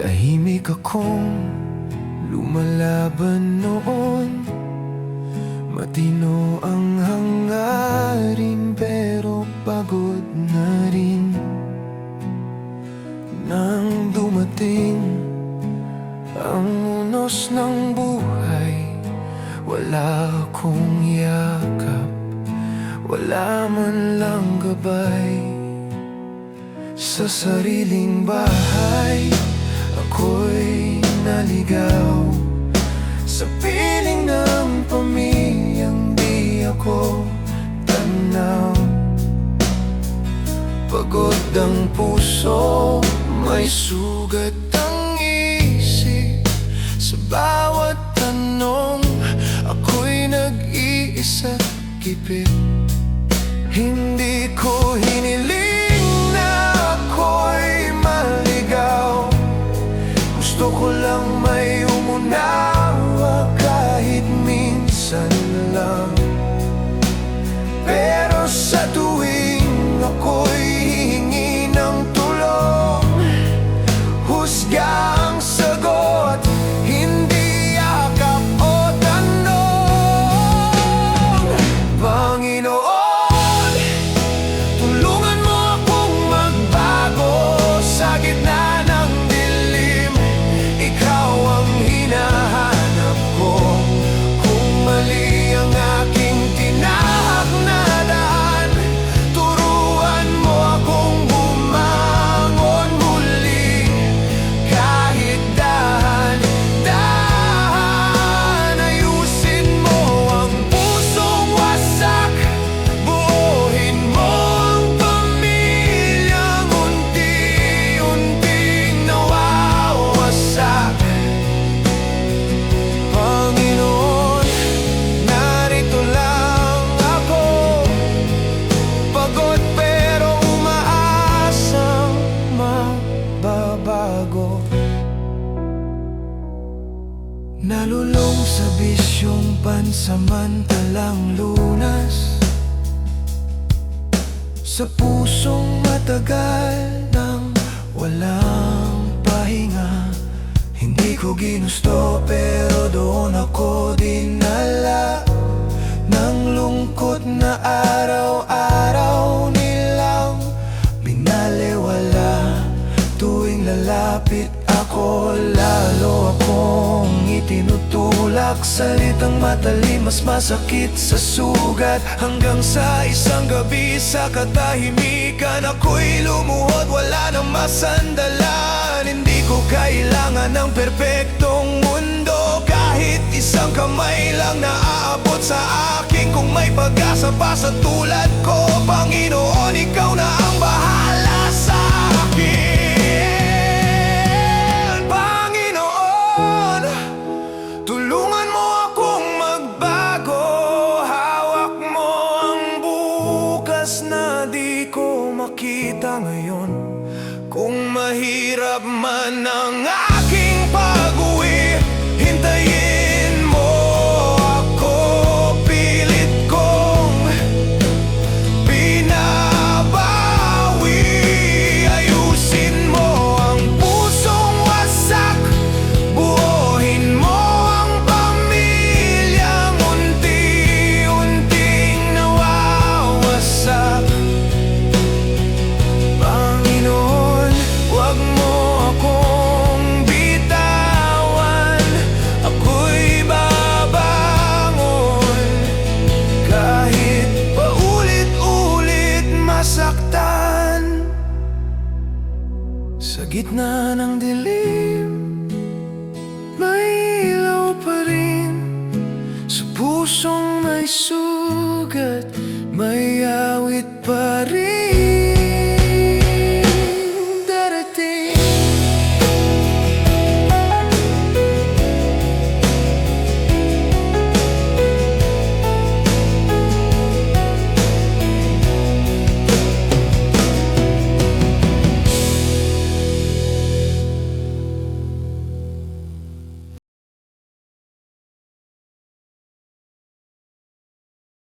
Tahimik akong lumalaban noon. Matino ang hangarin pero pagod na rin. Nang dumating ang unos ng buhay, wala akong yakap, wala man lang gabay. Sa sariling bahay, ako'y naligaw sa piling ng pamilyang di ako tanaw. Pagod ang puso, may sugat ang isip. Sa bawat tanong, ako'y nag-iisa kipit. Hindi ko hiniling na ako'y maligaw. Gusto ko lang may umunawa kahit minsan lang. Pero sa tuwing ako'y hihingi ng tulong, husga ang sagot, hindi yakap o tanong. Panginoon, tulungan mo akong magbago sa gitna ng dilim. Ikaw ang hinahanap ko. Kung mali ang aking tinahak na daan, turuan mo akong bumangon muli. Kahit dahan-dahan, ayusin mo ang pusong wasak. Buuin mo ang pamilyang unti-unting nawawasak. Panginoon, narito lang ako, pagod pero umaasang mababago. Nalulong sa bisyong pansamantalang lunas, sa pusong matagal nang walang pahinga. Hindi ko ginusto pero doon ako dinala ng lungkot na araw-araw nilang binaliwala. Tuwing lalapit ako, lalo akong itinutulak. Salitang matalim, mas masakit sa sugat. Hanggang sa isang gabi sa katahimikan, ako'y lumuhod, wala nang masandalan. Hindi ko kailangan ng perpektong mundo, kahit isang kamay lang na aabot sa akin. Kung may pag-asa pa sa tulad ko, Panginoon, ikaw na ang bahala sa akin. Panginoon, tulungan mo akong magbago. Hawak mo ang bukas na di ko makita ngayon. Kung mahirap man ang aking pag-uwi, hintayin mo ako. Pilit kong binabawi. Ayusin mo ang pusong wasak. Buuin mo ang pamilyang unti-unting nawawasak. Panginoon, wag mo akong bitawan. Ako'y babangon kahit paulit-ulit masaktan. Sa gitna ng dilim, may ilaw pa rin. Sa pusong may sugat, may awit pa